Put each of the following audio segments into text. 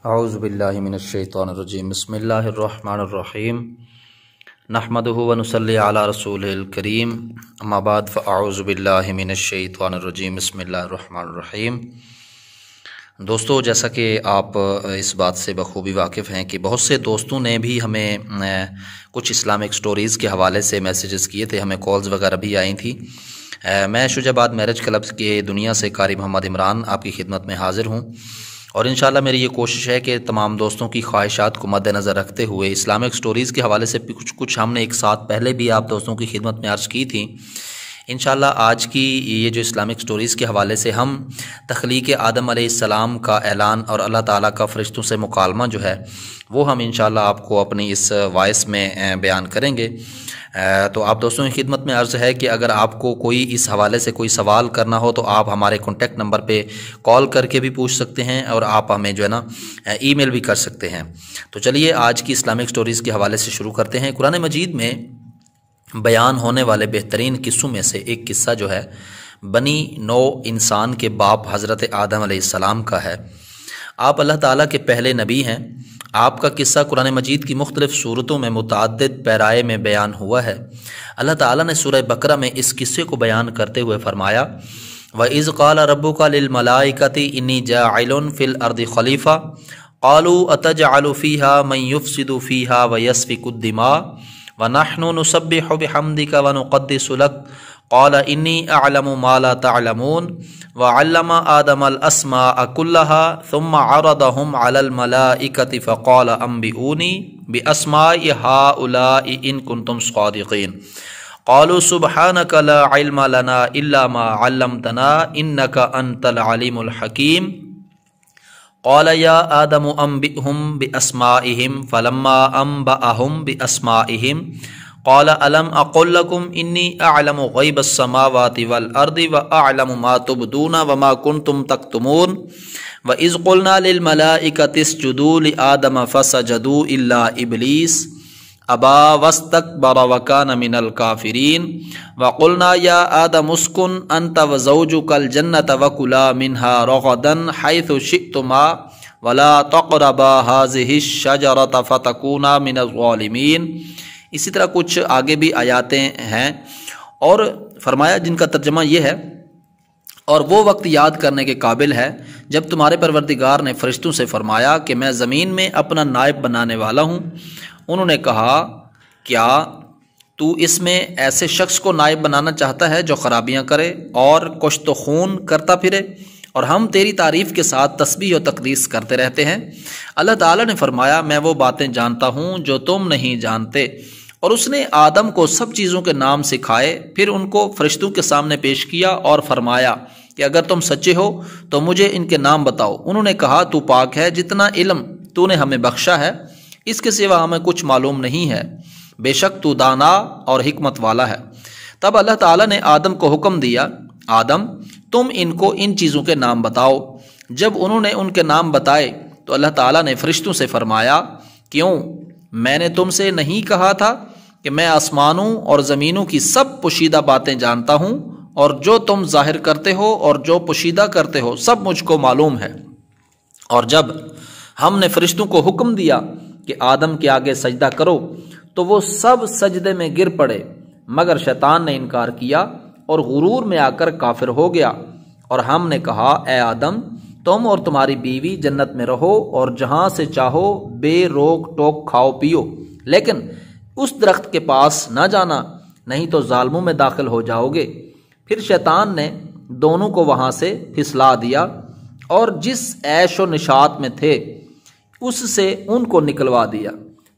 اعوذ باللہ من الشیطان الرجیم بسم اللہ الرحمن الرحیم نحمدہ ونصلی علی رسولہ الکریم اما بعد فاعوذ باللہ من الشیطان الرجیم بسم اللہ الرحمن الرحیم۔ دوستو، جیسا کہ آپ اس بات سے بخوبی واقف ہیں کہ بہت سے دوستوں نے بھی ہمیں کچھ اسلامک سٹوریز کے حوالے سے میسیجز کیے تھے، ہمیں کالز وغیرہ بھی آئی تھیں۔ میں شجاع آباد میرج کلب کے دنیا سے قاری محمد عمران آپ کی خدمت میں حاضر ہوں، اور انشاءاللہ میری یہ کوشش ہے کہ تمام دوستوں کی خواہشات کو مد نظر رکھتے ہوئے اسلامک سٹوریز کے حوالے سے کچھ ہم نے ایک ساتھ پہلے بھی آپ دوستوں کی خدمت میں عرض کی تھی۔ انشاءاللہ آج کی یہ جو اسلامک سٹوریز کے حوالے سے ہم تخلیق آدم علیہ السلام کا اعلان اور اللہ تعالیٰ کا فرشتوں سے مکالمہ جو ہے وہ ہم انشاءاللہ آپ کو اپنی اس وائس میں بیان کریں گے۔ تو آپ دوستوں کی خدمت میں عرض ہے کہ اگر آپ کو کوئی اس حوالے سے کوئی سوال کرنا ہو تو آپ ہمارے کانٹیکٹ نمبر پہ کال کر کے بھی پوچھ سکتے ہیں، اور آپ ہمیں جو ہے نا ای میل بھی کر سکتے ہیں۔ تو چلیے آج کی اسلامک سٹوریز کے حوالے سے شروع کرتے ہیں۔ قرآن مجید میں بیان ہونے والے بہترین قصوں میں سے ایک قصہ جو ہے بنی نو انسان کے باپ حضرت آدم علیہ السلام کا ہے۔ آپ اللہ تعالیٰ کے پہلے نبی ہیں۔ آپ کا قصہ قرآن مجید کی مختلف صورتوں میں متعدد پیرائے میں بیان ہوا ہے۔ اللہ تعالیٰ نے سورہ بقرہ میں اس قصے کو بیان کرتے ہوئے فرمایا وَإِذْ قَالَ رَبُّكَ لِلْمَلَائِكَةِ إِنِّي جَاعِلٌ فِي الْأَرْضِ خَلِيفَةً قَالُوا أَتَجْعَلُ فِيهَا مَن يُفْسِدُ فِيهَا وَيَسْفِكُ الدِّمَاءَ وَنَحْنُ نُسَبِّحُ بِحَمْدِكَ وَنُقَدِّسُ لَكَ قَالَ إِنِّي أَعْلَمُ مَا لَا تَعْلَمُونَ وَعَلَّمَ آدَمَ الْأَسْمَاءَ كُلَّهَا ثُمَّ عَرَضَهُمْ عَلَى الْمَلَائِكَةِ فَقَالَ أَنبِئُونِي بِأَسْمَاءِ هَؤُلَاءِ إِن كُنتُمْ صَادِقِينَ قَالُوا سُبْحَانَكَ لَا عِلْمَ لَنَا إِلَّا مَا عَلَّمْتَنَا إِنَّكَ أَنْتَ الْعَلِيمُ الْحَكِيمُ قَالَ يَا آدَمُ أَنبِئْهُم بِأَسْمَائِهِمْ فَلَمَّا أَنبَأَهُم بِأَسْمَائِهِمْ قال ألم أقل لكم إني أعلم غيب السماوات والأرض وأعلم ما تبدون وما كنتم تكتمون وإذ قلنا للملائكة اسجدوا لآدم فسجدوا إلا إبليس أبى واستكبر وكان من الكافرين وقلنا يا آدم اسكن أنت وزوجك الجنة وكلا منها رغدا حيث شئتما ولا تقربا هذه الشجرة فتكونا من الظالمين۔ اسی طرح کچھ آگے بھی آیاتیں ہیں، اور فرمایا جن کا ترجمہ یہ ہے اور وہ وقت یاد کرنے کے قابل ہے جب تمہارے پروردگار نے فرشتوں سے فرمایا کہ میں زمین میں اپنا نائب بنانے والا ہوں۔ انہوں نے کہا کیا تو اس میں ایسے شخص کو نائب بنانا چاہتا ہے جو خرابیاں کرے اور کشت و خون کرتا پھرے، اور ہم تیری تعریف کے ساتھ تسبیح و تقدیس کرتے رہتے ہیں۔ اللہ تعالیٰ نے فرمایا میں وہ باتیں جانتا ہوں جو تم نہیں جانتے، اور اس نے آدم کو سب چیزوں کے نام سکھائے، پھر ان کو فرشتوں کے سامنے پیش کیا اور فرمایا کہ اگر تم سچے ہو تو مجھے ان کے نام بتاؤ۔ انہوں نے کہا تو پاک ہے، جتنا علم تو نے ہمیں بخشا ہے اس کے سوا ہمیں کچھ معلوم نہیں ہے، بے شک تو دانا اور حکمت والا ہے۔ تب اللہ تعالیٰ نے آدم کو حکم دیا آدم تم ان کو ان چیزوں کے نام بتاؤ۔ جب انہوں نے ان کے نام بتائے تو اللہ تعالیٰ نے فرشتوں سے فرمایا کیوں میں نے تم سے نہیں کہا تھا کہ میں آسمانوں اور زمینوں کی سب پوشیدہ باتیں جانتا ہوں، اور جو تم ظاہر کرتے ہو اور جو پوشیدہ کرتے ہو سب مجھ کو معلوم ہے۔ اور جب ہم نے فرشتوں کو حکم دیا کہ آدم کے آگے سجدہ کرو تو وہ سب سجدے میں گر پڑے، مگر شیطان نے انکار کیا اور غرور میں آ کر کافر ہو گیا۔ اور ہم نے کہا اے آدم تم اور تمہاری بیوی جنت میں رہو اور جہاں سے چاہو بے روک ٹوک کھاؤ پیو، لیکن اس درخت کے پاس نہ جانا نہیں تو ظالموں میں داخل ہو جاؤ گے۔ پھر شیطان نے دونوں کو وہاں سے پھسلا دیا اور جس عیش و نشاط میں تھے اس سے ان کو نکلوا دیا۔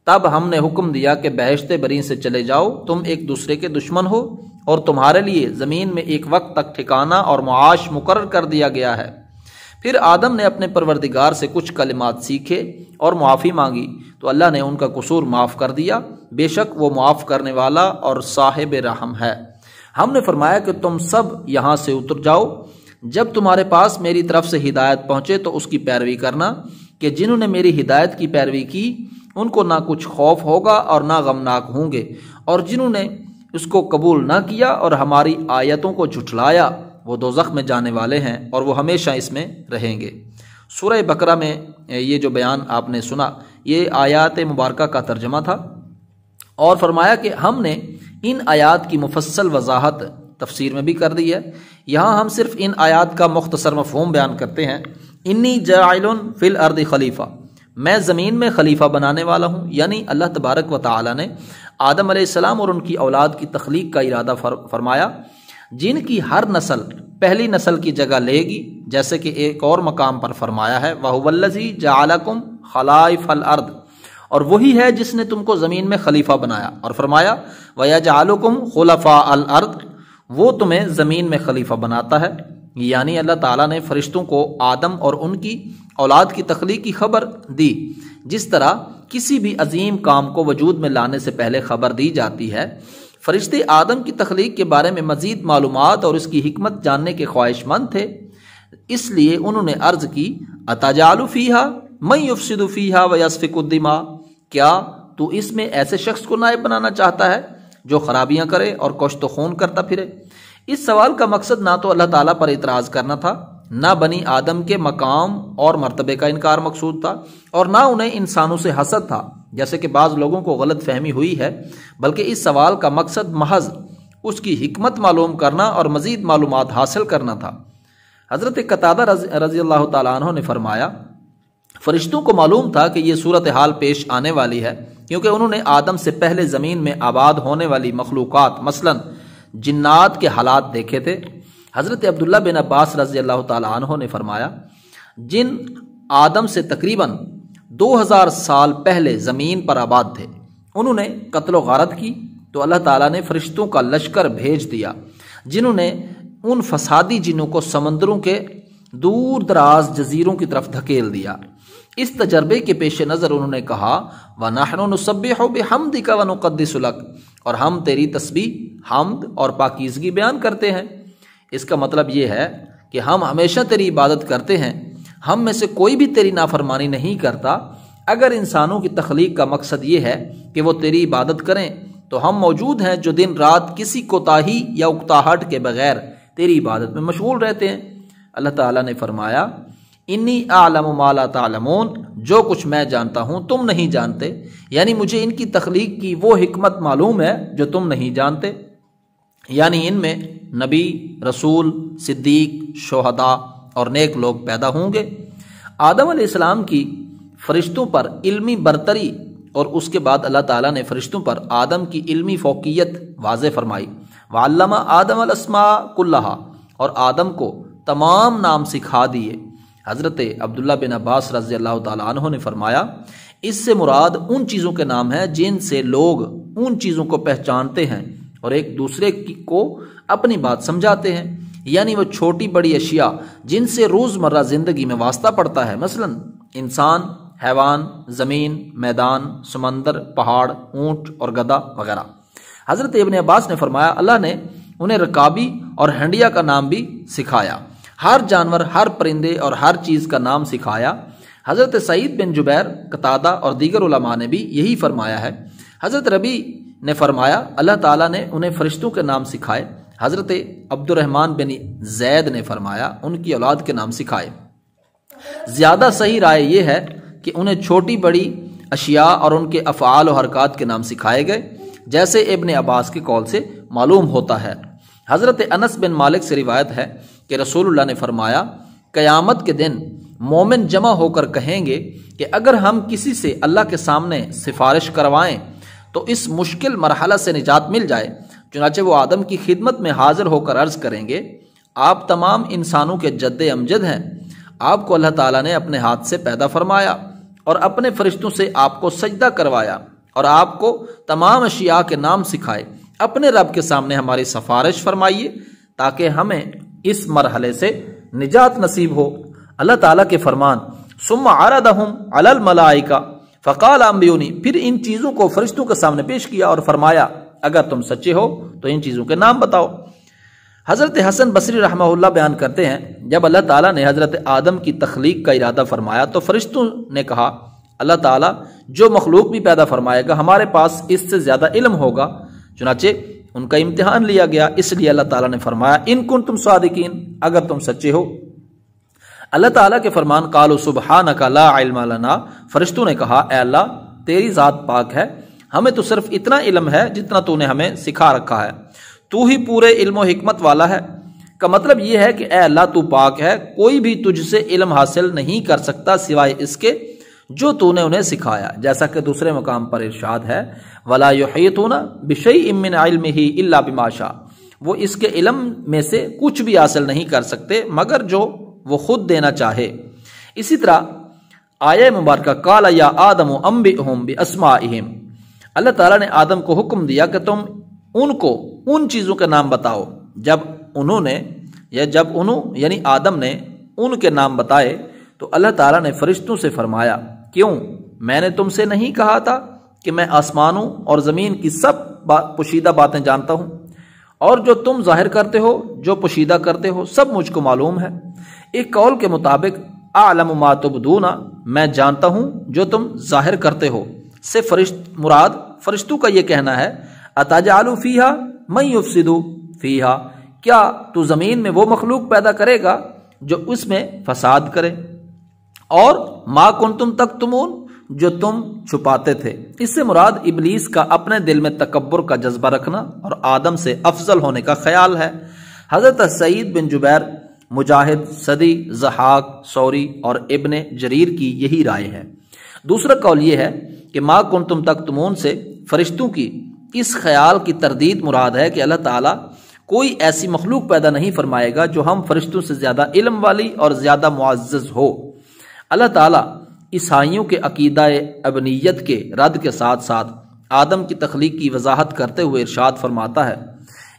تب ہم نے حکم دیا کہ بہشت بری سے چلے جاؤ، تم ایک دوسرے کے دشمن ہو اور تمہارے لیے زمین میں ایک وقت تک ٹھکانہ اور معاش مقرر کر دیا گیا ہے۔ پھر آدم نے اپنے پروردگار سے کچھ کلمات سیکھے اور معافی مانگی تو اللہ نے ان کا قصور معاف کر دیا، بے شک وہ معاف کرنے والا اور صاحب رحم ہے۔ ہم نے فرمایا کہ تم سب یہاں سے اتر جاؤ، جب تمہارے پاس میری طرف سے ہدایت پہنچے تو اس کی پیروی کرنا، کہ جنہوں نے میری ہدایت کی پیروی کی ان کو نہ کچھ خوف ہوگا اور نہ غمناک ہوں گے، اور جنہوں نے اس کو قبول نہ کیا اور ہماری آیتوں کو جھٹلایا وہ دوزخ میں جانے والے ہیں اور وہ ہمیشہ اس میں رہیں گے۔ سورہ بقرہ میں یہ جو بیان آپ نے سنا یہ آیات مبارکہ کا ترجمہ تھا، اور فرمایا کہ ہم نے ان آیات کی مفصل وضاحت تفسیر میں بھی کر دی ہے۔ یہاں ہم صرف ان آیات کا مختصر مفہوم بیان کرتے ہیں۔ انی جاعل فی الارض خلیفہ، میں زمین میں خلیفہ بنانے والا ہوں، یعنی اللہ تبارک و تعالی نے آدم علیہ السلام اور ان کی اولاد کی تخلیق کا ارادہ فرمایا، جن کی ہر نسل پہلی نسل کی جگہ لے گی، جیسے کہ ایک اور مقام پر فرمایا ہے وَهُوَ الَّذِي جَعَلَكُمْ خَلَائِفَ الْأَرْضِ، اور وہی ہے جس نے تم کو زمین میں خلیفہ بنایا، اور فرمایا وَيَجْعَلُكُمْ خُلَفَاءَ الْأَرْضِ، وہ تمہیں زمین میں خلیفہ بناتا ہے، یعنی اللہ تعالیٰ نے فرشتوں کو آدم اور ان کی اولاد کی تخلیق کی خبر دی، جس طرح کسی بھی عظیم کام کو وجود میں لانے سے پہلے خبر دی جاتی ہے۔ فرشتے آدم کی تخلیق کے بارے میں مزید معلومات اور اس کی حکمت جاننے کے خواہش مند تھے، اس لیے انہوں نے عرض کی اتجعل فیہا من یفسد فیہا ویسفک الدماء، کیا تو اس میں ایسے شخص کو نائب بنانا چاہتا ہے جو خرابیاں کرے اور کشت و خون کرتا پھرے؟ اس سوال کا مقصد نہ تو اللہ تعالیٰ پر اعتراض کرنا تھا، نہ بنی آدم کے مقام اور مرتبے کا انکار مقصود تھا، اور نہ انہیں انسانوں سے حسد تھا جیسے کہ بعض لوگوں کو غلط فہمی ہوئی ہے، بلکہ اس سوال کا مقصد محض اس کی حکمت معلوم کرنا اور مزید معلومات حاصل کرنا تھا۔ حضرت قتادہ رضی اللہ تعالیٰ عنہ نے فرمایا فرشتوں کو معلوم تھا کہ یہ صورتحال پیش آنے والی ہے، کیونکہ انہوں نے آدم سے پہلے زمین میں آباد ہونے والی مخلوقات مثلا جنات کے حالات دیکھے تھے۔ حضرت عبداللہ بن عباس رضی اللہ تعالیٰ عنہ نے فرمایا جن آدم سے تقریباً 2000 سال پہلے زمین پر آباد تھے، انہوں نے قتل و غارت کی تو اللہ تعالیٰ نے فرشتوں کا لشکر بھیج دیا، جنہوں نے ان فسادی جنوں کو سمندروں کے دور دراز جزیروں کی طرف دھکیل دیا۔ اس تجربے کے پیش نظر انہوں نے کہا وَنَحْنُ نُسَبِّحُ بِحَمْدِكَ وَنُقَدِّسُ لَكَ، اور ہم تیری تسبیح، حمد اور پاکیزگی بیان کرتے ہیں۔ اس کا مطلب یہ ہے کہ ہم ہمیشہ تیری عبادت کرتے ہیں، ہم میں سے کوئی بھی تیری نافرمانی نہیں کرتا۔ اگر انسانوں کی تخلیق کا مقصد یہ ہے کہ وہ تیری عبادت کریں تو ہم موجود ہیں جو دن رات کسی کوتاہی یا اکتاہٹ کے بغیر تیری عبادت میں مشغول رہتے ہیں۔ اللہ تعالیٰ نے فرمایا انی اعلم ما لا تعلمون، جو کچھ میں جانتا ہوں تم نہیں جانتے، یعنی مجھے ان کی تخلیق کی وہ حکمت معلوم ہے جو تم نہیں جانتے، یعنی ان میں نبی، رسول، صدیق، شہداء اور نیک لوگ پیدا ہوں گے۔ آدم علیہ السلام کی فرشتوں پر علمی برتری اور اس کے بعد اللہ تعالیٰ نے فرشتوں پر آدم کی علمی فوقیت واضح فرمائی۔ وَعَلَّمَ آدَمَ الْأَسْمَاءَ كُلَّهَا، اور آدم کو تمام نام سکھا دیے۔ حضرت عبداللہ بن عباس رضی اللہ تعالیٰ عنہ نے فرمایا اس سے مراد ان چیزوں کے نام ہیں جن سے لوگ ان چیزوں کو پہچانتے ہیں اور ایک دوسرے کو اپنی بات سمجھاتے ہیں، یعنی وہ چھوٹی بڑی اشیاء جن سے روزمرہ زندگی میں واسطہ پڑتا ہے، مثلا انسان، حیوان، زمین، میدان، سمندر، پہاڑ، اونٹ اور گدھا وغیرہ۔ حضرت ابن عباس نے فرمایا اللہ نے انہیں رکابی اور ہنڈیا کا نام بھی سکھایا، ہر جانور، ہر پرندے اور ہر چیز کا نام سکھایا۔ حضرت سعید بن جبیر، قتادہ اور دیگر علماء نے بھی یہی فرمایا ہے۔ حضرت ربی نے فرمایا اللہ تعالیٰ نے انہیں فرشتوں کے نام سکھائے۔ حضرت عبد الرحمن بن زید نے فرمایا ان کی اولاد کے نام سکھائے۔ زیادہ صحیح رائے یہ ہے کہ انہیں چھوٹی بڑی اشیاء اور ان کے افعال و حرکات کے نام سکھائے گئے، جیسے ابن عباس کے قول سے معلوم ہوتا ہے۔ حضرت انس بن مالک سے روایت ہے کہ رسول اللہ نے فرمایا قیامت کے دن مومن جمع ہو کر کہیں گے کہ اگر ہم کسی سے اللہ کے سامنے سفارش کروائیں تو اس مشکل مرحلہ سے نجات مل جائے، چنانچہ وہ آدم کی خدمت میں حاضر ہو کر عرض کریں گے آپ تمام انسانوں کے جد امجد ہیں، آپ کو اللہ تعالیٰ نے اپنے ہاتھ سے پیدا فرمایا اور اپنے فرشتوں سے آپ کو سجدہ کروایا اور آپ کو تمام اشیاء کے نام سکھائے، اپنے رب کے سامنے ہماری سفارش فرمائیے تاکہ ہمیں اس مرحلے سے نجات نصیب ہو۔ اللہ تعالیٰ کے فرمان ثم عرضهم علی الملائکہ فقال انبئونی، پھر ان چیزوں کو فرشتوں کے سامنے پیش کیا اور فرمایا اگر تم سچے ہو تو ان چیزوں کے نام بتاؤ۔ حضرت حسن بصری رحمہ اللہ بیان کرتے ہیں جب اللہ تعالیٰ نے حضرت آدم کی تخلیق کا ارادہ فرمایا تو فرشتوں نے کہا اللہ تعالیٰ جو مخلوق بھی پیدا فرمائے گا ہمارے پاس اس سے زیادہ علم ہوگا، چنانچہ ان کا امتحان لیا گیا، اس لیے اللہ تعالیٰ نے فرمایا ان کنتم صادقین، اگر تم سچے ہو۔ اللہ تعالیٰ کے فرمان قالوا سبحانک لا علم لنا، فرشتوں نے کہا اے اللہ تیری ذات پاک ہے، ہمیں تو صرف اتنا علم ہے جتنا تو نے ہمیں سکھا رکھا ہے، تو ہی پورے علم و حکمت والا ہے۔ کا مطلب یہ ہے کہ اے اللہ تو پاک ہے، کوئی بھی تجھ سے علم حاصل نہیں کر سکتا سوائے اس کے جو تو نے انہیں سکھایا، جیسا کہ دوسرے مقام پر ارشاد ہے وَلَا يُحِيطُونَ بِشَيْءٍ مِّنْ عِلْمِهِ إِلَّا بِمَا شَاءَ، وہ اس کے علم میں سے کچھ بھی حاصل نہیں کر سکتے مگر جو وہ خود دینا چاہے۔ اسی طرح آیہ مبارکہ قَالَ يَا آدَمُ أَنبِئْهُمْ بِأَسْمَائِهِمْ، اللہ تعالیٰ نے آدم کو حکم دیا کہ تم ان کو ان چیزوں کے نام بتاؤ جب انہوں یعنی آدم نے ان کے نام بتائے تو اللہ تعالیٰ نے فرشتوں سے فرمایا کیوں میں نے تم سے نہیں کہا تھا کہ میں آسمانوں اور زمین کی سب پوشیدہ باتیں جانتا ہوں، اور جو تم ظاہر کرتے ہو جو پوشیدہ کرتے ہو سب مجھ کو معلوم ہے۔ ایک قول کے مطابق اعلم ما تبدون، میں جانتا ہوں جو تم ظاہر کرتے ہو سے مراد فرشتوں کا یہ کہنا ہے اتجعل فیہا من یفسد فیہا، کیا تو زمین میں وہ مخلوق پیدا کرے گا جو اس میں فساد کرے، اور ما کنتم تکتمون، جو تم چھپاتے تھے۔ اس سے مراد ابلیس کا اپنے دل میں تکبر کا جذبہ رکھنا اور آدم سے افضل ہونے کا خیال ہے۔ حضرت سعید بن جبیر، مجاہد، صدی، ضحاک، ثوری اور ابن جریر کی یہی رائے ہے۔ دوسرا قول یہ ہے کہ ما کنتم تکتمون سے فرشتوں کی اس خیال کی تردید مراد ہے کہ اللہ تعالیٰ کوئی ایسی مخلوق پیدا نہیں فرمائے گا جو ہم فرشتوں سے زیادہ علم والی اور زیادہ معزز ہو۔ اللہ تعالیٰ عیسائیوں کے عقیدہ ابنیت کے رد کے ساتھ ساتھ آدم کی تخلیق کی وضاحت کرتے ہوئے ارشاد فرماتا ہے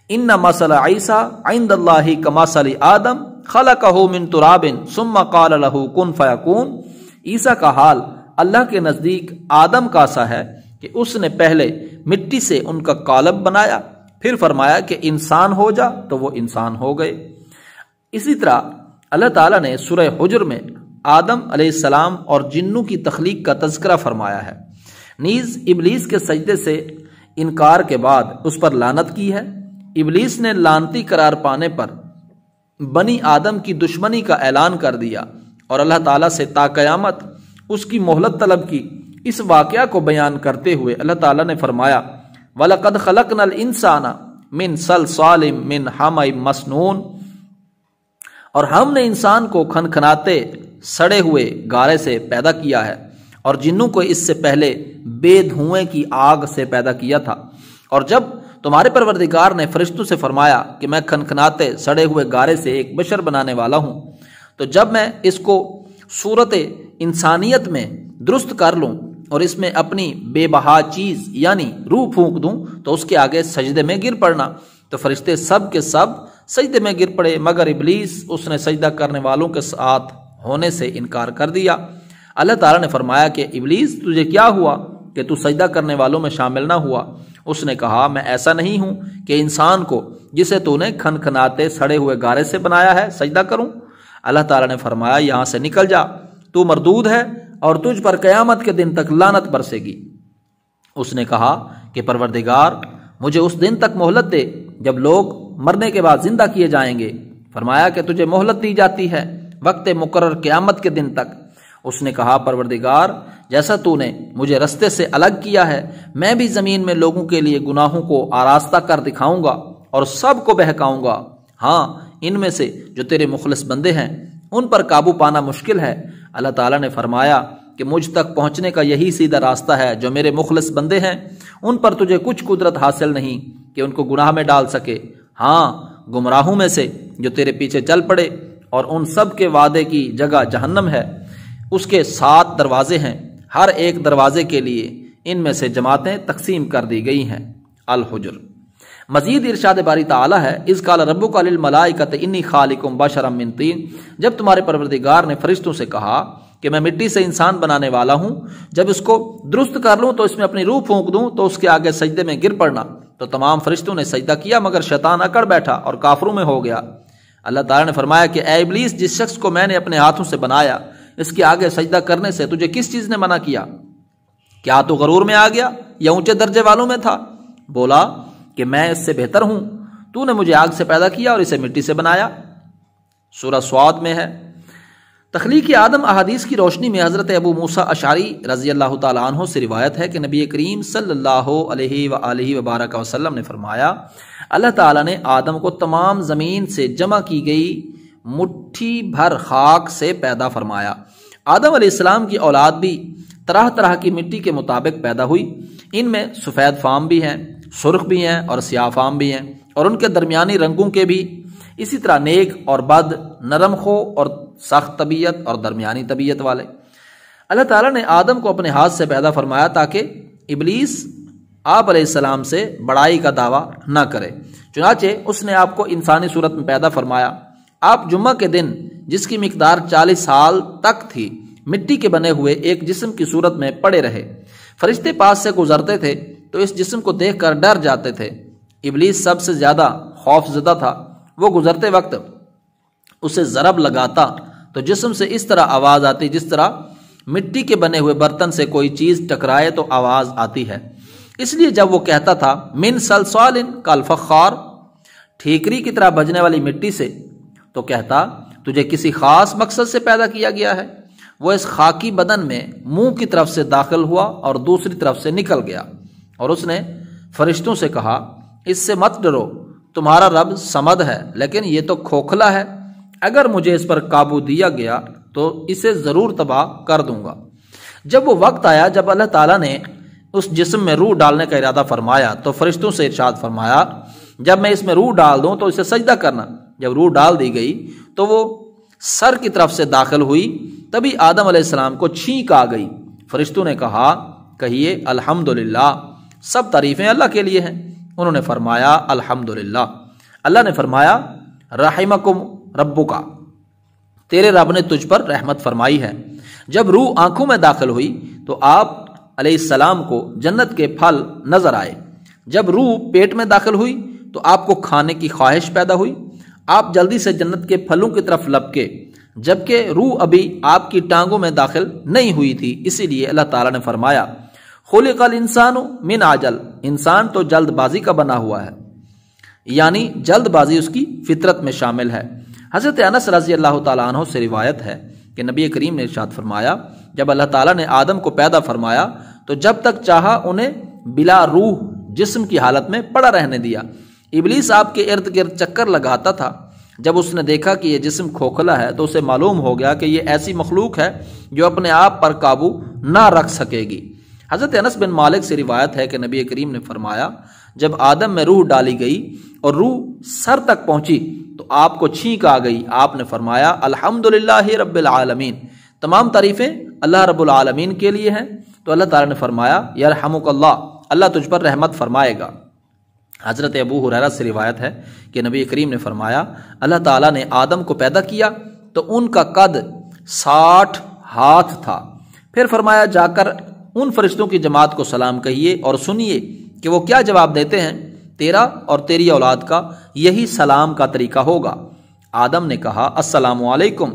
ان مثل عیسیٰ عند اللہ کمثل آدم خلقہ من تراب ثم قال له کن فیکون، عیسیٰ کا حال اللہ کے نزدیک آدم کا سا ہے کہ اس نے پہلے مٹی سے ان کا قالب بنایا پھر فرمایا کہ انسان ہو جا تو وہ انسان ہو گئے۔ اسی طرح اللہ تعالیٰ نے سورہ حجر میں آدم علیہ السلام اور جنوں کی تخلیق کا تذکرہ فرمایا ہے، نیز ابلیس کے سجدے سے انکار کے بعد اس پر لعنت کی ہے۔ ابلیس نے لعنتی قرار پانے پر بنی آدم کی دشمنی کا اعلان کر دیا اور اللہ تعالیٰ سے تا قیامت اس کی مہلت طلب کی۔ اس واقعہ کو بیان کرتے ہوئے اللہ تعالیٰ نے فرمایا وَلَقَدْ خَلَقْنَا الْإِنسَانَ مِنْ صَلْصَالٍ مِنْ حَمَإٍ مَسْنُونٍ، اور ہم نے انسان کو کھنکھناتے سڑے ہوئے گارے سے پیدا کیا ہے، اور جنوں کو اس سے پہلے بے دھوئیں کی آگ سے پیدا کیا تھا۔ اور جب تمہارے پروردگار نے فرشتوں سے فرمایا کہ میں کھنکھناتے سڑے ہوئے گارے سے ایک بشر بنانے والا ہوں، تو جب میں اس کو صورت انسانیت میں درست کر لوں اور اس میں اپنی بے بہا چیز یعنی روح پھونک دوں تو اس کے آگے سجدے میں گر پڑنا، تو فرشتے سب کے سب سجدے میں گر پڑے مگر ابلیس اس نے سجدہ کرنے والوں کے ساتھ ہونے سے انکار کر دیا۔ اللہ تعالیٰ نے فرمایا کہ ابلیس تجھے کیا ہوا کہ تو سجدہ کرنے والوں میں شامل نہ ہوا؟ اس نے کہا میں ایسا نہیں ہوں کہ انسان کو جسے تو نے کھنکھناتے سڑے ہوئے گارے سے بنایا ہے سجدہ کروں۔ اللہ تعالیٰ نے فرمایا یہاں سے نکل جا، تو مردود ہے اور تجھ پر قیامت کے دن تک لعنت برسے گی۔ اس نے کہا کہ پروردگار مجھے اس دن تک مہلت دے جب لوگ مرنے کے بعد زندہ کیے جائیں گے۔ فرمایا کہ تجھے مہلت دی جاتی ہے وقت مقرر قیامت کے دن تک۔ اس نے کہا پروردگار جیسا تو نے مجھے رستے سے الگ کیا ہے میں بھی زمین میں لوگوں کے لیے گناہوں کو آراستہ کر دکھاؤں گا اور سب کو بہکاؤں گا، ہاں ان میں سے جو تیرے مخلص بندے ہیں ان پر قابو پانا مشکل ہے۔ اللہ تعالیٰ نے فرمایا کہ مجھ تک پہنچنے کا یہی سیدھا راستہ ہے، جو میرے مخلص بندے ہیں ان پر تجھے کچھ قدرت حاصل نہیں کہ ان کو گناہ میں ڈال سکے، ہاں گمراہوں میں سے جو تیرے پیچھے چل پڑے، اور ان سب کے وعدے کی جگہ جہنم ہے، اس کے 7 دروازے ہیں، ہر ایک دروازے کے لیے ان میں سے جماعتیں تقسیم کر دی گئی ہیں۔ الحجر۔ مزید ارشاد باری تعالیٰ ہے اذ قال ربک للملائکۃ انی خالق بشرا من طین، جب تمہارے پروردگار نے فرشتوں سے کہا کہ میں مٹی سے انسان بنانے والا ہوں، جب اس کو درست کر لوں تو اس میں اپنی روح پھونک دوں تو اس کے آگے سجدے میں گر پڑنا، تو تمام فرشتوں نے سجدہ کیا مگر شیطان اکڑ بیٹھا اور کافروں میں ہو گیا۔ اللہ تعالیٰ نے فرمایا کہ اے ابلیس جس شخص کو میں نے اپنے ہاتھوں سے بنایا اس کے آگے سجدہ کرنے سے تجھے کس چیز نے منع کیا؟ کیا تو غرور میں آ گیا یا اونچے درجے والوں میں تھا؟ بولا کہ میں اس سے بہتر ہوں، تو نے مجھے آگ سے پیدا کیا اور اسے مٹی سے بنایا۔ سورہ سواد میں ہے تخلیق آدم احادیث کی روشنی میں حضرت ابو موسیٰ اشعری رضی اللہ تعالیٰ عنہ سے روایت ہے کہ نبی کریم صلی اللہ علیہ وآلہ وبارک وسلم نے فرمایا اللہ تعالیٰ نے آدم کو تمام زمین سے جمع کی گئی مٹھی بھر خاک سے پیدا فرمایا۔ آدم علیہ السلام کی اولاد بھی طرح طرح کی مٹی کے مطابق پیدا ہوئی، ان میں سفید فام بھی ہیں، سرخ بھی ہیں اور سیاہ فام بھی ہیں، اور ان کے درمیانی رنگوں کے بھی، اسی طرح نیک اور بد، نرم خو اور سخت طبیعت اور درمیانی طبیعت والے۔ اللہ تعالیٰ نے آدم کو اپنے ہاتھ سے پیدا فرمایا تاکہ ابلیس آپ علیہ السلام سے بڑائی کا دعویٰ نہ کرے، چنانچہ اس نے آپ کو انسانی صورت میں پیدا فرمایا۔ آپ جمعہ کے دن جس کی مقدار 40 سال تک تھی مٹی کے بنے ہوئے ایک جسم کی صورت میں پڑے رہے، فرشتے پاس سے گزرتے تھے تو اس جسم کو دیکھ کر ڈر جاتے تھے۔ ابلیس سب سے زیادہ خوف زدہ تھا، وہ گزرتے وقت اسے ضرب لگاتا تو جسم سے اس طرح آواز آتی جس طرح مٹی کے بنے ہوئے برتن سے کوئی چیز ٹکرائے تو آواز آتی ہے۔ اس لیے جب وہ کہتا تھا من صلصال کالفخار، ٹھیکری کی طرح بجنے والی مٹی سے، تو کہتا تجھے کسی خاص مقصد سے پیدا کیا گیا ہے۔ وہ اس خاکی بدن میں منہ کی طرف سے داخل ہوا اور دوسری طرف سے نکل گیا، اور اس نے فرشتوں سے کہا اس سے مت ڈرو، تمہارا رب صمد ہے لیکن یہ تو کھوکھلا ہے، اگر مجھے اس پر قابو دیا گیا تو اسے ضرور تباہ کر دوں گا۔ جب وہ وقت آیا جب اللہ تعالیٰ نے اس جسم میں روح ڈالنے کا ارادہ فرمایا تو فرشتوں سے ارشاد فرمایا جب میں اس میں روح ڈال دوں تو اسے سجدہ کرنا۔ جب روح ڈال دی گئی تو وہ سر کی طرف سے داخل ہوئی، تبھی آدم علیہ السلام کو چھینک آ گئی۔ فرشتوں نے کہا کہیے الحمدللہ، سب تعریفیں اللہ کے لیے ہیں۔ انہوں نے فرمایا الحمدللہ۔ اللہ نے فرمایا رحمکم ربکا، تیرے رب نے تجھ پر رحمت فرمائی ہے۔ جب روح آنکھوں میں داخل ہوئی تو آپ علیہ السلام کو جنت کے پھل نظر آئے۔ جب روح پیٹ میں داخل ہوئی تو آپ کو کھانے کی خواہش پیدا ہوئی، آپ جلدی سے جنت کے پھلوں کی طرف لپکے، جبکہ روح ابھی آپ کی ٹانگوں میں داخل نہیں ہوئی تھی۔ اسی لیے اللہ تعالیٰ نے فرمایا خلق الانسان من عجل، انسان تو جلد بازی کا بنا ہوا ہے، یعنی جلد بازی اس کی فطرت میں شامل ہے۔ حضرت انس رضی اللہ تعالیٰ عنہ سے روایت ہے کہ نبی کریم نے ارشاد فرمایا جب اللہ تعالیٰ نے آدم کو پیدا فرمایا تو جب تک چاہا انہیں بلا روح جسم کی حالت میں پڑا رہنے دیا۔ ابلیس آپ کے ارد گرد چکر لگاتا تھا۔ جب اس نے دیکھا کہ یہ جسم کھوکھلا ہے تو اسے معلوم ہو گیا کہ یہ ایسی مخلوق ہے جو اپنے آپ پر قابو نہ رکھ سکے گی۔ حضرت انس بن مالک سے روایت ہے کہ نبی کریم نے فرمایا جب آدم میں روح ڈالی گئی اور روح سر تک پہنچی تو آپ کو چھینک آ گئی۔ آپ نے فرمایا الحمدللہ رب العالمین، تمام تعریفیں اللہ رب العالمین کے لیے ہیں۔ تو اللہ تعالیٰ نے فرمایا یرحمک اللہ، اللہ تجھ پر رحمت فرمائے گا۔ حضرت ابو ہریرہ سے روایت ہے کہ نبی کریم نے فرمایا اللہ تعالیٰ نے آدم کو پیدا کیا تو ان کا قد 60 ہاتھ تھا۔ پھر فرمایا جا کر ان فرشتوں کی جماعت کو سلام کہیے اور سنیے کہ وہ کیا جواب دیتے ہیں، تیرا اور تیری اولاد کا یہی سلام کا طریقہ ہوگا۔ آدم نے کہا السلام علیکم،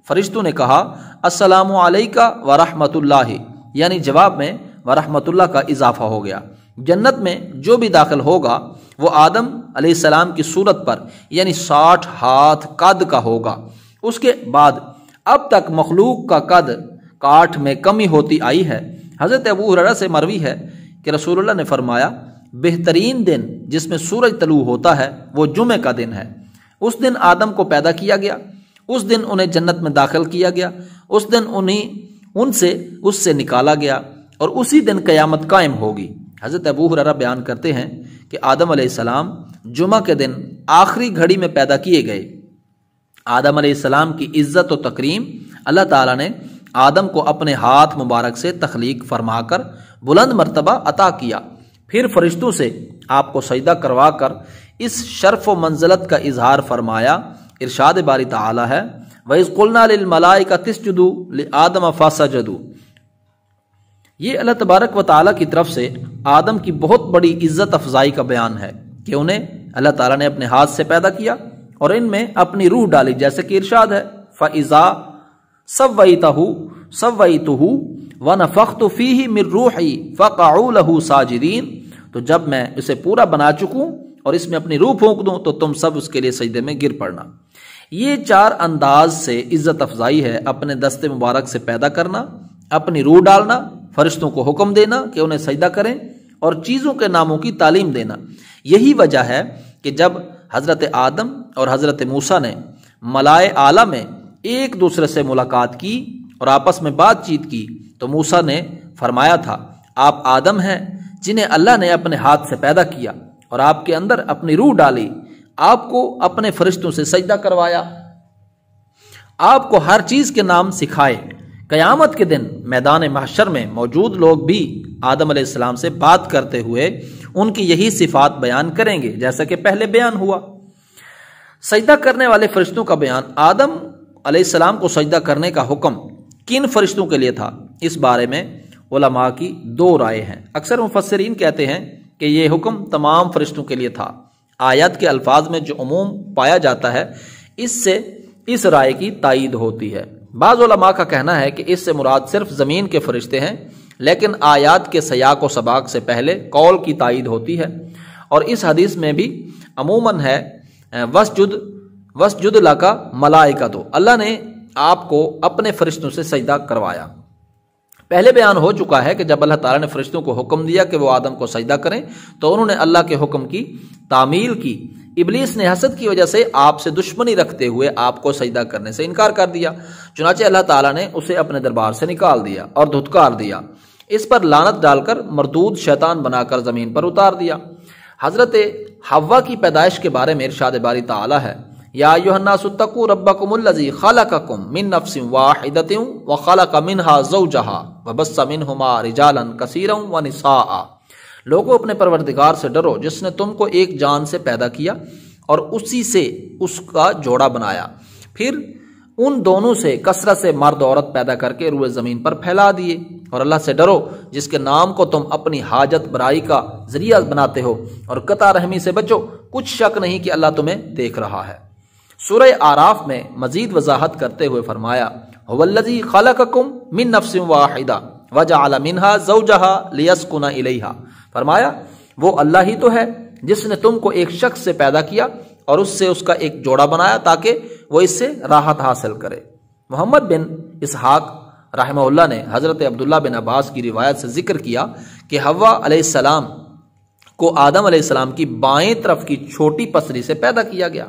فرشتوں نے کہا السلام علیکہ ورحمۃ اللہ، یعنی جواب میں ورحمۃ اللہ کا اضافہ ہو گیا۔ جنت میں جو بھی داخل ہوگا وہ آدم علیہ السلام کی صورت پر یعنی 60 ہاتھ قد کا ہوگا۔ اس کے بعد اب تک مخلوق کا قد کاٹھ میں کمی ہوتی آئی ہے۔ حضرت ابو ہریرہ سے مروی ہے کہ رسول اللہ نے فرمایا بہترین دن جس میں سورج طلوع ہوتا ہے وہ جمعہ کا دن ہے۔ اس دن آدم کو پیدا کیا گیا، اس دن انہیں جنت میں داخل کیا گیا، اس دن اس سے نکالا گیا اور اسی دن قیامت قائم ہوگی۔ حضرت ابو ہریرہ بیان کرتے ہیں کہ آدم علیہ السلام جمعہ کے دن آخری گھڑی میں پیدا کیے گئے۔ آدم علیہ السلام کی عزت و تکریم اللہ تعالیٰ نے آدم کو اپنے ہاتھ مبارک سے تخلیق فرما کر بلند مرتبہ عطا کیا، پھر فرشتوں سے آپ کو سجدہ کروا کر اس شرف و منزلت کا اظہار فرمایا۔ ارشاد باری تعالی ہے وَإِذْ قُلْنَا لِلْمَلَائِكَةِ اسْجُدُوا لِآدَمَ فَسَجَدُوا، یہ اللہ تبارک و تعالیٰ کی طرف سے آدم کی بہت بڑی عزت افزائی کا بیان ہے کہ انہیں اللہ تعالیٰ نے اپنے ہاتھ سے پیدا کیا اور ان میں اپنی روح ڈالی، جیسے کہ ارشاد ہے فَإِذَا سَوَّيْتُهُ وَنَفَخْتُ فِيهِ مِن رُوحِي فَقَعُوا لَهُ سَاجِدِينَ، تو جب میں اسے پورا بنا چکوں اور اس میں اپنی روح پھونک دوں تو تم سب اس کے لیے سجدے میں گر پڑنا۔ یہ 4 انداز سے عزت افزائی ہے: اپنے دست مبارک سے پیدا کرنا، اپنی روح ڈالنا، فرشتوں کو حکم دینا کہ انہیں سجدہ کریں، اور چیزوں کے ناموں کی تعلیم دینا۔ یہی وجہ ہے کہ جب حضرت آدم اور حضرت موسیٰ نے ملائے اعلیٰ میں ایک دوسرے سے ملاقات کی اور آپس میں بات چیت کی تو موسیٰ نے فرمایا تھا: آپ آدم ہیں جنہیں اللہ نے اپنے ہاتھ سے پیدا کیا اور آپ کے اندر اپنی روح ڈالی، آپ کو اپنے فرشتوں سے سجدہ کروایا، آپ کو ہر چیز کے نام سکھائے۔ قیامت کے دن میدان محشر میں موجود لوگ بھی آدم علیہ السلام سے بات کرتے ہوئے ان کی یہی صفات بیان کریں گے جیسا کہ پہلے بیان ہوا۔ سجدہ کرنے والے فرشتوں کا بیان۔ آدم علیہ السلام کو سجدہ کرنے کا حکم کن فرشتوں کے لیے تھا؟ اس بارے میں علماء کی 2 رائے ہیں۔ اکثر مفسرین کہتے ہیں کہ یہ حکم تمام فرشتوں کے لیے تھا۔ آیات کے الفاظ میں جو عموم پایا جاتا ہے اس سے اس رائے کی تائید ہوتی ہے۔ بعض علماء کا کہنا ہے کہ اس سے مراد صرف زمین کے فرشتے ہیں، لیکن آیات کے سیاق و سباق سے پہلے قول کی تائید ہوتی ہے، اور اس حدیث میں بھی عموماً ہے وسجد لکا ملائکۃ، اللہ نے آپ کو اپنے فرشتوں سے سجدہ کروایا۔ پہلے بیان ہو چکا ہے کہ جب اللہ تعالیٰ نے فرشتوں کو حکم دیا کہ وہ آدم کو سجدہ کریں تو انہوں نے اللہ کے حکم کی تعمیل کی۔ ابلیس نے حسد کی وجہ سے آپ سے دشمنی رکھتے ہوئے آپ کو سجدہ کرنے سے انکار کر دیا، چنانچہ اللہ تعالیٰ نے اسے اپنے دربار سے نکال دیا اور دھتکار دیا، اس پر لعنت ڈال کر مردود شیطان بنا کر زمین پر اتار دیا۔ حضرت حوا کی پیدائش کے بارے میں ارشاد باری تعالیٰ ہے: یا ایھا الناس اتقوا ربکم الذی خلقکم من نفس واحدۃ وخلق منها زوجہا وبث منہما رجالا کثیرا ونساء۔ لوگوں اپنے پروردگار سے ڈرو جس نے تم کو ایک جان سے پیدا کیا اور اسی سے اس کا جوڑا بنایا، پھر ان دونوں سے کثرت سے مرد عورت پیدا کر کے روئے زمین پر پھیلا دیے۔ اور اللہ سے ڈرو جس کے نام کو تم اپنی حاجت برائی کا ذریعہ بناتے ہو، اور قطع رحمی سے بچو، کچھ شک نہیں کہ اللہ تمہیں دیکھ رہا ہے۔ سورہ اعراف میں مزید وضاحت کرتے ہوئے فرمایا: هو الذی خلقکم من نفس واحدہ وجعل منها زوجها لیسکن الیہا۔ فرمایا وہ اللہ ہی تو ہے جس نے تم کو ایک شخص سے پیدا کیا اور اس سے اس کا ایک جوڑا بنایا تاکہ وہ اس سے راحت حاصل کرے۔ محمد بن اسحاق رحمہ اللہ نے حضرت عبداللہ بن عباس کی روایت سے ذکر کیا کہ حوا علیہ السلام کو آدم علیہ السلام کی بائیں طرف کی چھوٹی پسلی سے پیدا کیا گیا،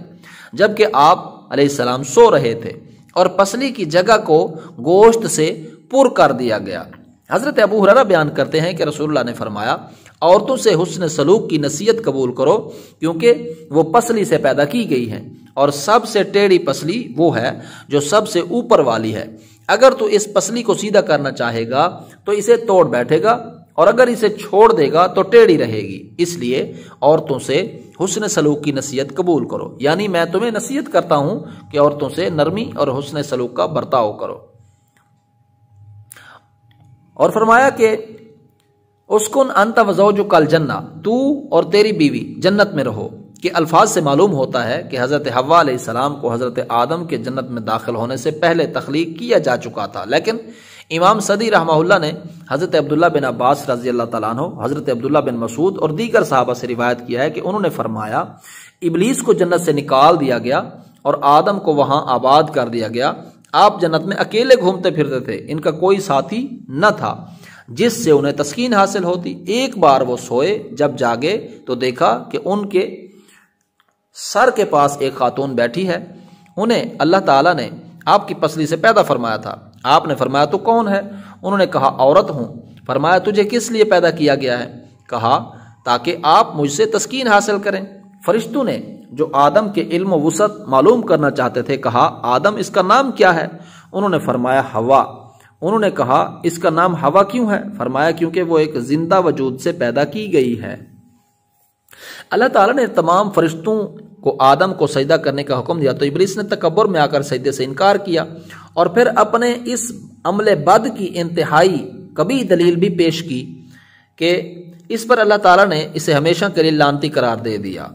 جبکہ آپ علیہ السلام سو رہے تھے اور پسلی کی جگہ کو گوشت سے پر کر دیا گیا۔ حضرت ابو ہریرہ بیان کرتے ہیں کہ رسول اللہ نے فرمایا: عورتوں سے حسن سلوک کی نصیحت قبول کرو کیونکہ وہ پسلی سے پیدا کی گئی ہیں، اور سب سے ٹیڑھی پسلی وہ ہے جو سب سے اوپر والی ہے۔ اگر تو اس پسلی کو سیدھا کرنا چاہے گا تو اسے توڑ بیٹھے گا، اور اگر اسے چھوڑ دے گا تو ٹیڑھی رہے گی۔ اس لیے عورتوں سے حسن سلوک کی نصیحت قبول کرو، یعنی میں تمہیں نصیحت کرتا ہوں کہ عورتوں سے نرمی اور حسن سلوک کا برتاؤ کرو۔ اور فرمایا کہ اسکن انت وزوجک الجنہ، تو اور تیری بیوی جنت میں رہو، کہ الفاظ سے معلوم ہوتا ہے کہ حضرت حوا علیہ السلام کو حضرت آدم کے جنت میں داخل ہونے سے پہلے تخلیق کیا جا چکا تھا، لیکن امام صدی رحمہ اللہ نے حضرت عبداللہ بن عباس رضی اللہ تعالیٰ عنہ، حضرت عبداللہ بن مسعود اور دیگر صحابہ سے روایت کیا ہے کہ انہوں نے فرمایا: ابلیس کو جنت سے نکال دیا گیا اور آدم کو وہاں آباد کر دیا گیا۔ آپ جنت میں اکیلے گھومتے پھرتے تھے، ان کا کوئی ساتھی نہ تھا جس سے انہیں تسکین حاصل ہوتی۔ ایک بار وہ سوئے، جب جاگے تو دیکھا کہ ان کے سر کے پاس ایک خاتون بیٹھی ہے۔ انہیں اللہ تعالیٰ نے آپ کی پسلی سے پیدا فرمایا تھا۔ آپ نے فرمایا: تو کون ہے؟ انہوں نے کہا: عورت ہوں۔ فرمایا: تجھے کس لیے پیدا کیا گیا ہے؟ کہا: تاکہ آپ مجھ سے تسکین حاصل کریں۔ فرشتوں نے جو آدم کے علم و وسعت معلوم کرنا چاہتے تھے کہا: آدم، اس کا نام کیا ہے؟ انہوں نے فرمایا: حوا۔ انہوں نے کہا: اس کا نام حوا کیوں ہے؟ فرمایا: کیونکہ وہ ایک زندہ وجود سے پیدا کی گئی ہے۔ اللہ تعالیٰ نے تمام فرشتوں کو آدم کو سجدہ کرنے کا حکم دیا تو ابلیس نے تکبر میں آ کر سجدے سے انکار کیا، اور پھر اپنے اس عمل بد کی انتہائی کبھی دلیل بھی پیش کی کہ اس پر اللہ تعالیٰ نے اسے ہمیشہ کے لیے لعنتی قرار دے دیا۔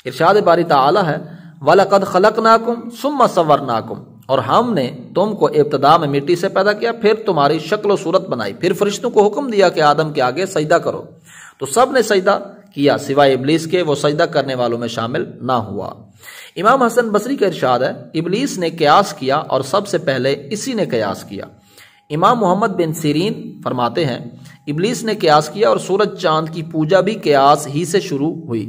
ارشاد باری تعالیٰ ہے: وَلَقَدْ خَلَقْنَاكُمْ ثُمَّ صَوَّرْنَاكُمْ، اور ہم نے تم کو ابتدا میں مٹی سے پیدا کیا، پھر تمہاری شکل و صورت بنائی، پھر فرشتوں کو حکم دیا کہ آدم کے آگے سجدہ کرو، تو سب نے سجدہ کیا سوائے ابلیس کے، وہ سجدہ کرنے والوں میں شامل نہ ہوا۔ امام حسن بصری کا ارشاد ہے ابلیس نے قیاس کیا اور سب سے پہلے اسی نے قیاس کیا۔ امام محمد بن سیرین فرماتے ہیں ابلیس نے قیاس کیا اور سورج چاند کی پوجا بھی قیاس ہی سے شروع ہوئی۔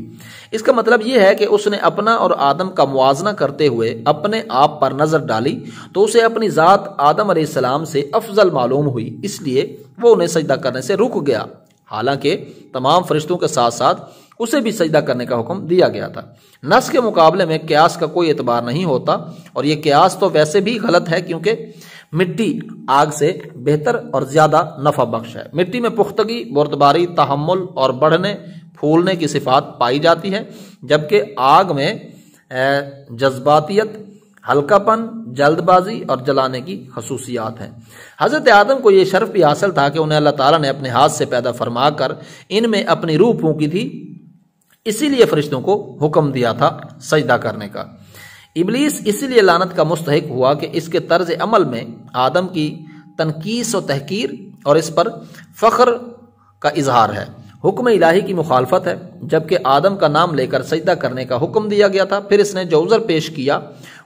اس کا مطلب یہ ہے کہ اس نے اپنا اور آدم کا موازنہ کرتے ہوئے اپنے آپ پر نظر ڈالی تو اسے اپنی ذات آدم علیہ السلام سے افضل معلوم ہوئی، اس لیے وہ انہیں سجدہ کرنے سے رک گیا، حالانکہ تمام فرشتوں کے ساتھ ساتھ اسے بھی سجدہ کرنے کا حکم دیا گیا تھا۔ نص کے مقابلے میں قیاس کا کوئی اعتبار نہیں ہوتا، اور یہ قیاس تو ویسے بھی غلط ہے کیونکہ مٹی آگ سے بہتر اور زیادہ نفع بخش ہے۔ مٹی میں پختگی، بردباری، تحمل اور بڑھنے پھولنے کی صفات پائی جاتی ہے، جبکہ آگ میں جذباتیت، ہلکا پن، جلد بازی اور جلانے کی خصوصیات ہیں۔ حضرت آدم کو یہ شرف بھی حاصل تھا کہ انہیں اللہ تعالیٰ نے اپنے ہاتھ سے پیدا فرما کر ان میں اپنی روح پھونکی تھی، اسی لیے فرشتوں کو حکم دیا تھا سجدہ کرنے کا۔ ابلیس اسی لیے لعنت کا مستحق ہوا کہ اس کے طرز عمل میں آدم کی تنقیص و تحقیر اور اس پر فخر کا اظہار ہے۔ حکم الہی کی مخالفت ہے، جبکہ آدم کا نام لے کر سجدہ کرنے کا حکم دیا گیا تھا، پھر اس نے جو عذر پیش کیا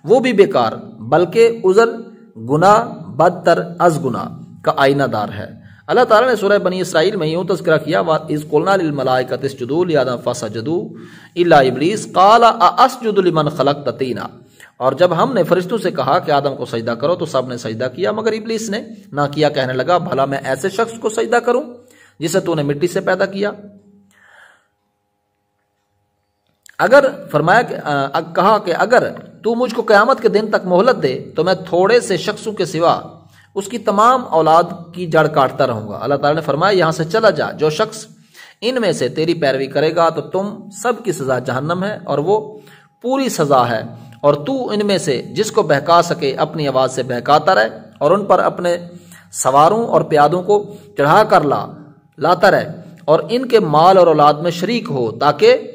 وہ بھی بیکار، بلکہ عذر گناہ بدتر از گناہ کا آئینہ دار ہے۔ اللہ تعالیٰ نے سورہ بنی اسرائیل میں یوں تذکرہ کیا وَإِذْ قُلْنَا لِلْمَلَائِكَةِ اسْجُدُوا لِآدَمَ فَسَجَدُوا إِلَّا إِبْلِيسَ قَالَ أَأَسْجُدُ لِمَنْ خَلَقْتَ طِينًا، اور جب ہم نے فرشتوں سے کہا کہ آدم کو سجدہ کرو تو سب نے سجدہ کیا مگر ابلیس نے نہ کیا، کہنے لگا بھلا میں ایسے شخص کو سجدہ کروں جسے تو نے مٹی سے پیدا کیا۔ اگر فرمایا کہا کہ اگر تو مجھ کو قیامت کے دن تک مہلت دے تو میں تھوڑے سے شخصوں کے سوا اس کی تمام اولاد کی جڑ کاٹتا رہوں گا۔ اللہ تعالیٰ نے فرمایا یہاں سے چلا جا، جو شخص ان میں سے تیری پیروی کرے گا تو تم سب کی سزا جہنم ہے اور وہ پوری سزا ہے، اور تو ان میں سے جس کو بہکا سکے اپنی آواز سے بہکاتا رہے اور ان پر اپنے سواروں اور پیادوں کو چڑھا کر لاتا رہے اور ان کے مال اور اولاد میں شریک ہو تاکہ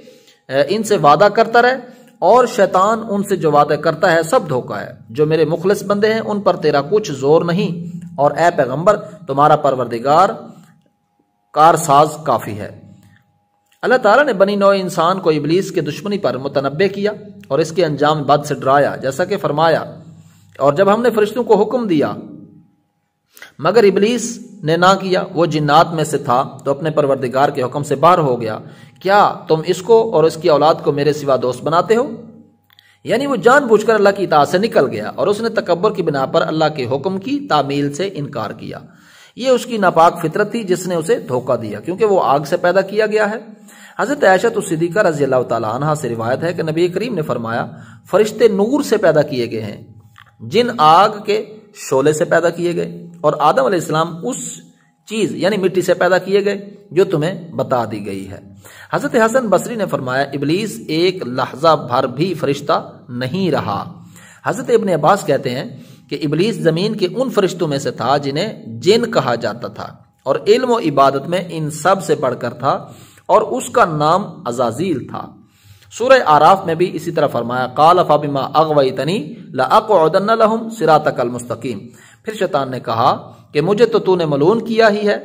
ان سے وعدہ کرتا رہے، اور شیطان ان سے جو وعدہ کرتا ہے سب دھوکہ ہے۔ جو میرے مخلص بندے ہیں ان پر تیرا کچھ زور نہیں، اور اے پیغمبر تمہارا پروردگار کارساز کافی ہے۔ اللہ تعالیٰ نے بنی نوع انسان کو ابلیس کے دشمنی پر متنبع کیا اور اس کے انجام بد سے ڈرایا، جیسا کہ فرمایا اور جب ہم نے فرشتوں کو حکم دیا مگر ابلیس نے نہ کیا، وہ جنات میں سے تھا تو اپنے پروردگار کے حکم سے باہر ہو گیا۔ کیا تم اس کو اور اس کی اولاد کو میرے سوا دوست بناتے ہو؟ یعنی وہ جان بوجھ کر اللہ کی اطاعت سے نکل گیا اور اس نے تکبر کی بنا پر اللہ کے حکم کی تعمیل سے انکار کیا۔ یہ اس کی ناپاک فطرت تھی جس نے اسے دھوکہ دیا، کیونکہ وہ آگ سے پیدا کیا گیا ہے۔ حضرت عائشہ صدیقہ رضی اللہ تعالیٰ عنہا سے روایت ہے کہ نبی کریم نے فرمایا فرشتے نور سے پیدا کیے گئے ہیں، جن آگ کے شعلے سے پیدا کیے گئے، اور آدم علیہ السلام اس چیز یعنی مٹی سے پیدا کیے گئے جو تمہیں بتا دی گئی ہے۔ حضرت حسن بصری نے فرمایا ابلیس ایک لحظہ بھر بھی فرشتہ نہیں رہا۔ حضرت ابن عباس کہتے ہیں کہ ابلیس زمین کے ان فرشتوں میں سے تھا جنہیں جن کہا جاتا تھا، اور علم و عبادت میں ان سب سے بڑھ کر تھا، اور اس کا نام عزازیل تھا۔ سورہ آراف میں بھی اسی طرح فرمایا قال فبما اغویتنی لاقعدن لهم صراطک المستقیم۔ پھر شیطان نے کہا کہ مجھے تو نے ملعون کیا ہی ہے،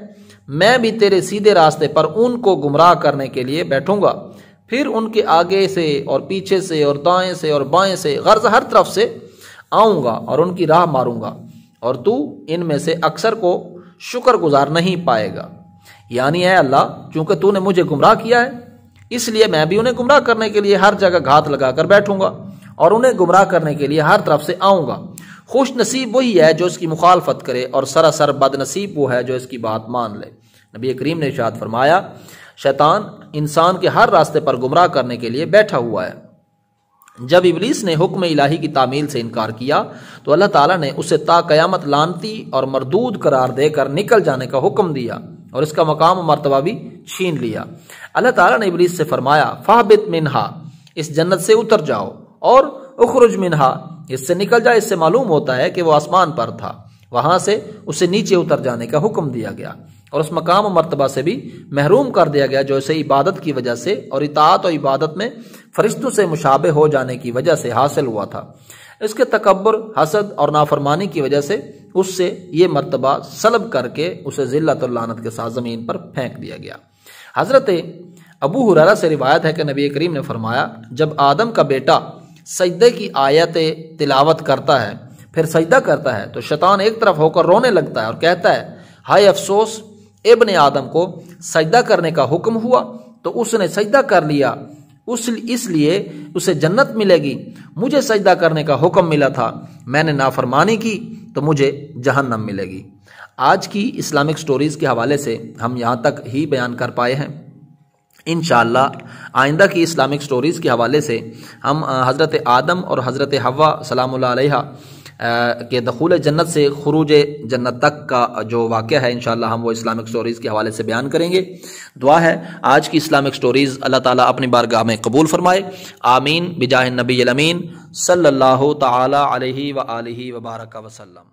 میں بھی تیرے سیدھے راستے پر ان کو گمراہ کرنے کے لیے بیٹھوں گا، پھر ان کے آگے سے اور پیچھے سے اور دائیں سے اور بائیں سے غرض ہر طرف سے آؤں گا اور ان کی راہ ماروں گا، اور تو ان میں سے اکثر کو شکر گزار نہیں پائے گا۔ یعنی اے اللہ چونکہ تو نے مجھے گمراہ کیا ہے اس لیے میں بھی انہیں گمراہ کرنے کے لیے ہر جگہ گھات لگا کر بیٹھوں گا اور انہیں گمراہ کرنے کے لیے ہر طرف سے آؤں گا۔ خوش نصیب وہی ہے جو اس کی مخالفت کرے، اور سراسر بد نصیب وہ ہے جو اس کی بات مان لے۔ نبی کریم نے ارشاد فرمایا شیطان انسان کے ہر راستے پر گمراہ کرنے کے لیے بیٹھا ہوا ہے۔ جب ابلیس نے حکم الہی کی تعمیل سے انکار کیا تو اللہ تعالیٰ نے اسے تا قیامت لعنتی اور مردود قرار دے کر نکل جانے کا حکم دیا اور اس کا مقام و مرتبہ بھی چھین لیا۔ اللہ تعالیٰ نے ابلیس سے فرمایا فاہبط منہا، اس جنت سے اتر جاؤ، اور اخرج منہا، اس سے نکل جا۔ اس سے معلوم ہوتا ہے کہ وہ آسمان پر تھا، وہاں سے اسے نیچے اتر جانے کا حکم دیا گیا اور اس مقام و مرتبہ سے بھی محروم کر دیا گیا جو اسے عبادت کی وجہ سے اور اطاعت و عبادت میں فرشتوں سے مشابہ ہو جانے کی وجہ سے حاصل ہوا تھا۔ اس کے تکبر، حسد اور نافرمانی کی وجہ سے اس سے یہ مرتبہ سلب کر کے اسے ذلت اور لعنت کے ساتھ زمین پر پھینک دیا گیا۔ حضرت ابو ہریرہ سے روایت ہے کہ نبی کریم نے فرمایا جب آدم کا بیٹا سجدے کی آیت تلاوت کرتا ہے پھر سجدہ کرتا ہے تو شیطان ایک طرف ہو کر رونے لگتا ہے اور کہتا ہے ہائے افسوس، ابن آدم کو سجدہ کرنے کا حکم ہوا تو اس نے سجدہ کر لیا، اس لیے اسے جنت ملے گی، مجھے سجدہ کرنے کا حکم ملا تھا، میں نے نافرمانی کی تو مجھے جہنم ملے گی۔ آج کی اسلامک سٹوریز کے حوالے سے ہم یہاں تک ہی بیان کر پائے ہیں۔ انشاءاللہ آئندہ کی اسلامک سٹوریز کے حوالے سے ہم حضرت آدم اور حضرت حوا سلام اللہ علیہ کے دخول جنت سے خروج جنت تک کا جو واقعہ ہے انشاءاللہ ہم وہ اسلامک سٹوریز کے حوالے سے بیان کریں گے۔ دعا ہے آج کی اسلامک سٹوریز اللہ تعالیٰ اپنی بارگاہ میں قبول فرمائے، آمین بجاہ النبی الامین صلی اللہ تعالی علیہ وآلہ وبارک وسلم۔